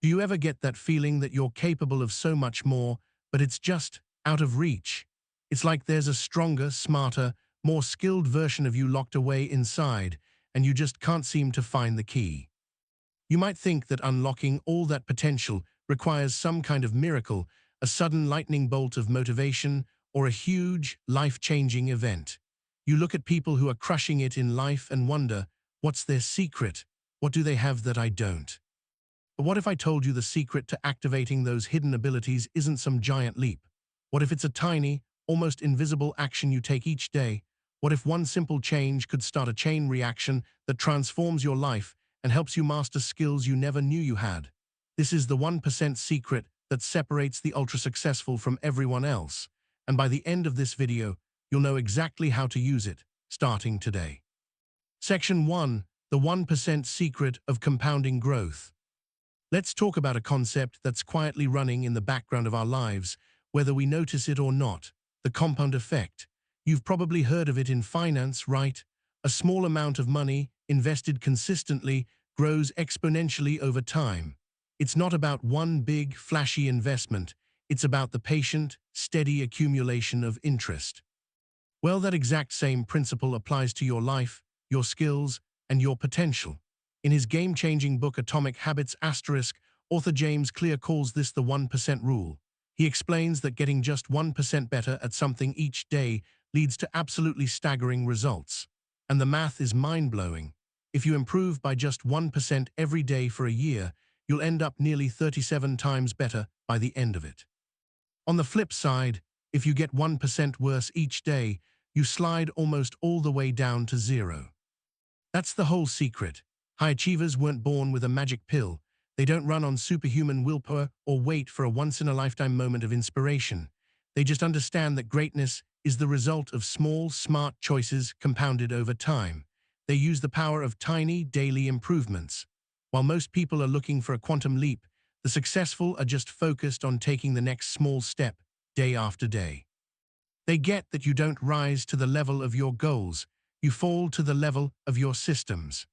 Do you ever get that feeling that you're capable of so much more, but it's just out of reach? It's like there's a stronger, smarter, more skilled version of you locked away inside, and you just can't seem to find the key. You might think that unlocking all that potential requires some kind of miracle, a sudden lightning bolt of motivation, or a huge, life-changing event. You look at people who are crushing it in life and wonder, what's their secret? What do they have that I don't? But what if I told you the secret to activating those hidden abilities isn't some giant leap? What if it's a tiny, almost invisible action you take each day? What if one simple change could start a chain reaction that transforms your life and helps you master skills you never knew you had? This is the 1% secret that separates the ultra-successful from everyone else. And by the end of this video, you'll know exactly how to use it, starting today. Section 1. The 1% secret of compounding growth. Let's talk about a concept that's quietly running in the background of our lives, whether we notice it or not: the compound effect. You've probably heard of it in finance, right? A small amount of money, invested consistently, grows exponentially over time. It's not about one big, flashy investment. It's about the patient, steady accumulation of interest. Well, that exact same principle applies to your life, your skills, and your potential. In his game-changing book Atomic Habits*, author James Clear calls this the 1% rule. He explains that getting just 1% better at something each day leads to absolutely staggering results. And the math is mind-blowing. If you improve by just 1% every day for a year, you'll end up nearly 37 times better by the end of it. On the flip side, if you get 1% worse each day, you slide almost all the way down to zero. That's the whole secret. High achievers weren't born with a magic pill. They don't run on superhuman willpower or wait for a once-in-a-lifetime moment of inspiration. They just understand that greatness is the result of small, smart choices compounded over time. They use the power of tiny, daily improvements. While most people are looking for a quantum leap, the successful are just focused on taking the next small step, day after day. They get that you don't rise to the level of your goals. You fall to the level of your systems.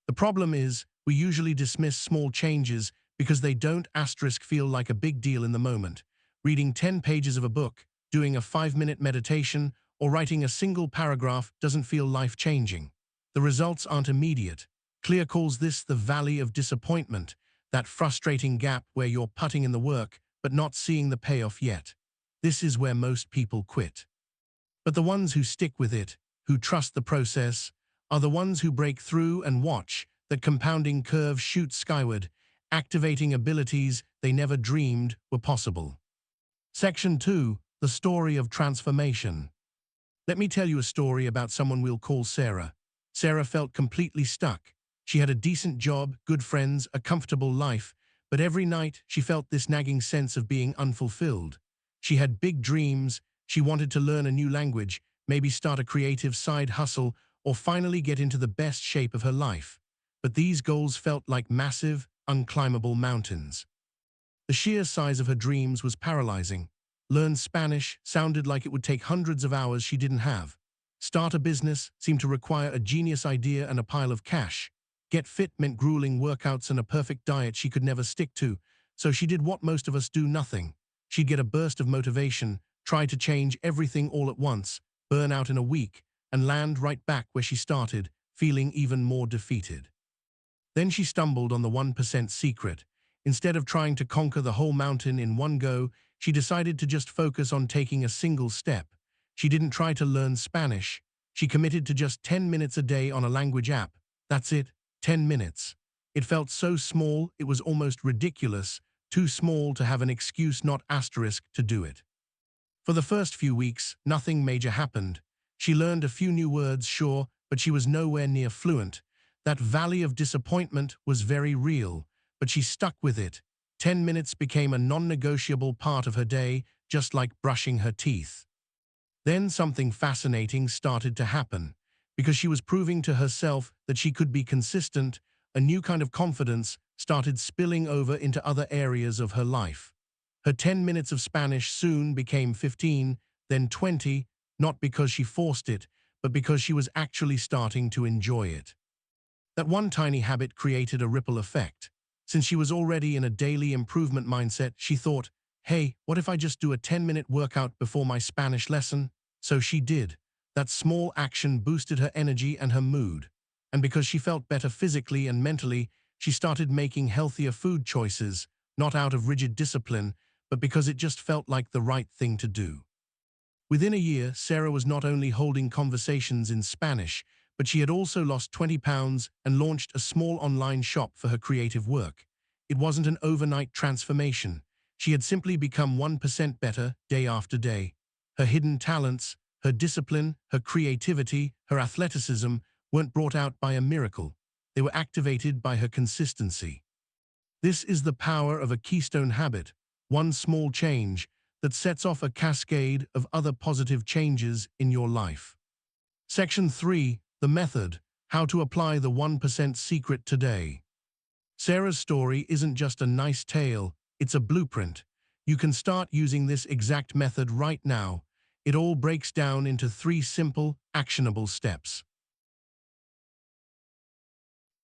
The problem is, we usually dismiss small changes because they don't feel like a big deal in the moment. Reading 10 pages of a book, doing a 5-minute meditation, or writing a single paragraph doesn't feel life-changing. The results aren't immediate. Clear calls this the valley of disappointment, that frustrating gap where you're putting in the work but not seeing the payoff yet. This is where most people quit. But the ones who stick with it, who trust the process, are the ones who break through and watch that compounding curve shoot skyward, activating abilities they never dreamed were possible. Section 2. The story of transformation. Let me tell you a story about someone we'll call Sarah. Sarah felt completely stuck. She had a decent job, good friends, a comfortable life, but every night she felt this nagging sense of being unfulfilled. She had big dreams. She wanted to learn a new language, maybe start a creative side hustle, or finally get into the best shape of her life. But these goals felt like massive, unclimbable mountains. The sheer size of her dreams was paralyzing. Learn Spanish sounded like it would take hundreds of hours she didn't have. Start a business seemed to require a genius idea and a pile of cash. Get fit meant grueling workouts and a perfect diet she could never stick to. So she did what most of us do: nothing. She'd get a burst of motivation, try to change everything all at once, burn out in a week, and land right back where she started, feeling even more defeated. Then she stumbled on the 1% secret. Instead of trying to conquer the whole mountain in one go, she decided to just focus on taking a single step. She didn't try to learn Spanish. She committed to just 10 minutes a day on a language app. That's it, 10 minutes. It felt so small, it was almost ridiculous, too small to have an excuse not to do it. For the first few weeks, nothing major happened. She learned a few new words, sure, but she was nowhere near fluent. That valley of disappointment was very real, but she stuck with it. 10 minutes became a non-negotiable part of her day, just like brushing her teeth. Then something fascinating started to happen. Because she was proving to herself that she could be consistent, a new kind of confidence started spilling over into other areas of her life. Her 10 minutes of Spanish soon became 15, then 20, not because she forced it, but because she was actually starting to enjoy it. That one tiny habit created a ripple effect. Since she was already in a daily improvement mindset, she thought, hey, what if I just do a 10-minute workout before my Spanish lesson? So she did. That small action boosted her energy and her mood. And because she felt better physically and mentally, she started making healthier food choices, not out of rigid discipline, but because it just felt like the right thing to do. Within a year, Sarah was not only holding conversations in Spanish, but she had also lost 20 pounds and launched a small online shop for her creative work. It wasn't an overnight transformation. She had simply become 1% better day after day. Her hidden talents, her discipline, her creativity, her athleticism weren't brought out by a miracle. They were activated by her consistency. This is the power of a keystone habit, one small change that sets off a cascade of other positive changes in your life. Section 3, the method, how to apply the 1% secret today. Sarah's story isn't just a nice tale, it's a blueprint. You can start using this exact method right now. It all breaks down into 3 simple, actionable steps.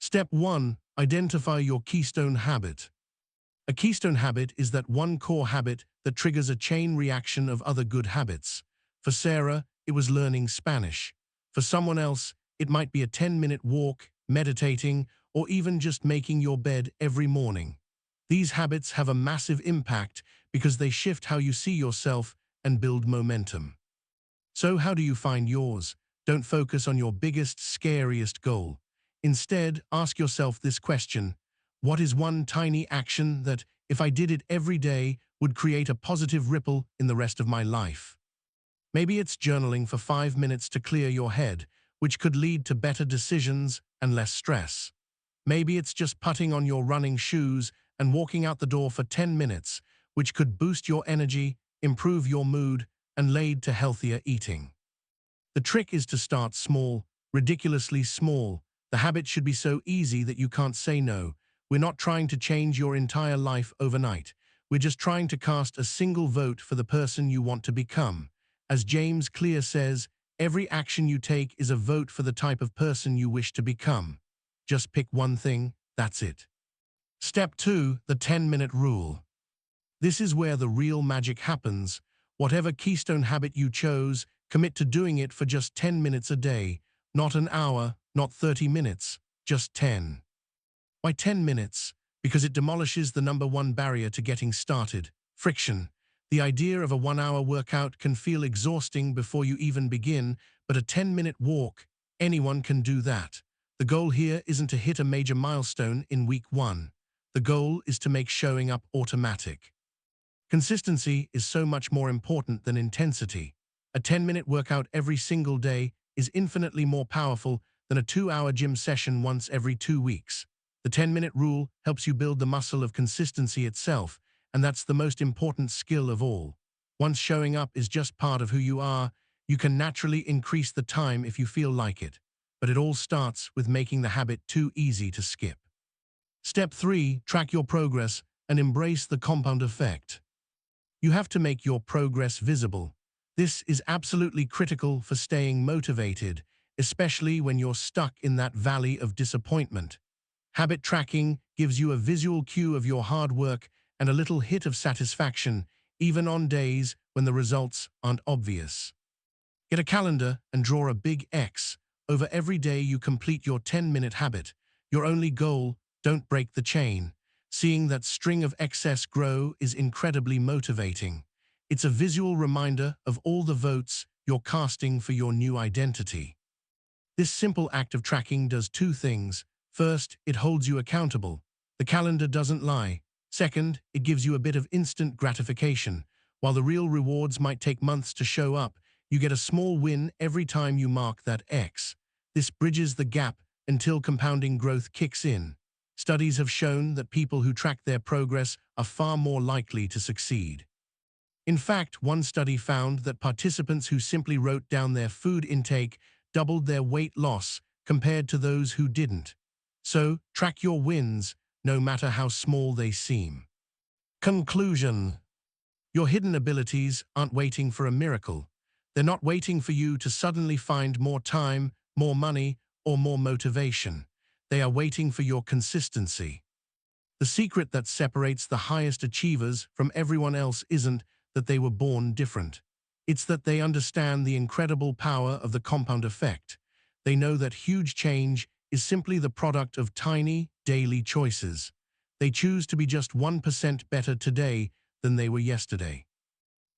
Step 1, identify your keystone habit. A keystone habit is that one core habit that triggers a chain reaction of other good habits. For Sarah, it was learning Spanish. For someone else, it might be a 10-minute walk, meditating, or even just making your bed every morning. These habits have a massive impact because they shift how you see yourself and build momentum. So how do you find yours? Don't focus on your biggest, scariest goal. Instead, ask yourself this question: what is one tiny action that, if I did it every day, would create a positive ripple in the rest of my life? Maybe it's journaling for 5 minutes to clear your head, which could lead to better decisions and less stress. Maybe it's just putting on your running shoes and walking out the door for 10 minutes, which could boost your energy, improve your mood, and lead to healthier eating. The trick is to start small, ridiculously small. The habit should be so easy that you can't say no. We're not trying to change your entire life overnight. We're just trying to cast a single vote for the person you want to become. As James Clear says, every action you take is a vote for the type of person you wish to become. Just pick one thing, that's it. Step 2, the 10-minute rule. This is where the real magic happens. Whatever keystone habit you chose, commit to doing it for just 10 minutes a day. Not an hour, not 30 minutes, just 10. Why 10 minutes? Because it demolishes the number one barrier to getting started: friction. The idea of a 1-hour workout can feel exhausting before you even begin, but a 10-minute walk, anyone can do that. The goal here isn't to hit a major milestone in week 1. The goal is to make showing up automatic. Consistency is so much more important than intensity. A 10-minute workout every single day is infinitely more powerful than a 2-hour gym session once every 2 weeks. The 10-minute rule helps you build the muscle of consistency itself, and that's the most important skill of all. Once showing up is just part of who you are, you can naturally increase the time if you feel like it. But it all starts with making the habit too easy to skip. Step 3, track your progress and embrace the compound effect. You have to make your progress visible. This is absolutely critical for staying motivated, especially when you're stuck in that valley of disappointment. Habit tracking gives you a visual cue of your hard work and a little hit of satisfaction, even on days when the results aren't obvious. Get a calendar and draw a big X over every day you complete your 10-minute habit. Your only goal: don't break the chain. Seeing that string of excess grow is incredibly motivating. It's a visual reminder of all the votes you're casting for your new identity. This simple act of tracking does 2 things. First, it holds you accountable. The calendar doesn't lie. Second, it gives you a bit of instant gratification. While the real rewards might take months to show up, you get a small win every time you mark that X. This bridges the gap until compounding growth kicks in. Studies have shown that people who track their progress are far more likely to succeed. In fact, one study found that participants who simply wrote down their food intake doubled their weight loss compared to those who didn't. So, track your wins, no matter how small they seem. Conclusion: your hidden abilities aren't waiting for a miracle. They're not waiting for you to suddenly find more time, more money, or more motivation. They are waiting for your consistency. The secret that separates the highest achievers from everyone else isn't that they were born different. It's that they understand the incredible power of the compound effect. They know that huge change is simply the product of tiny, daily choices. They choose to be just 1% better today than they were yesterday.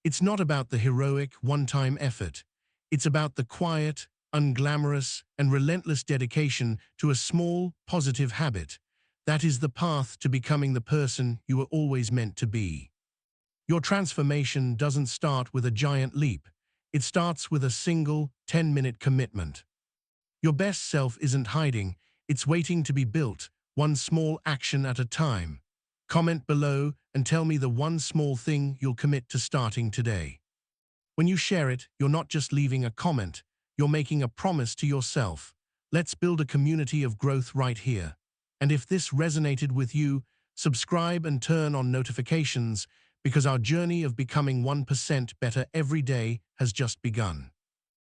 It's not about the heroic, one-time effort. It's about the quiet, unglamorous, and relentless dedication to a small, positive habit. That is the path to becoming the person you were always meant to be. Your transformation doesn't start with a giant leap. It starts with a single, 10-minute commitment. Your best self isn't hiding, it's waiting to be built, one small action at a time. Comment below and tell me the one small thing you'll commit to starting today. When you share it, you're not just leaving a comment, you're making a promise to yourself. Let's build a community of growth right here. And if this resonated with you, subscribe and turn on notifications because our journey of becoming 1% better every day has just begun.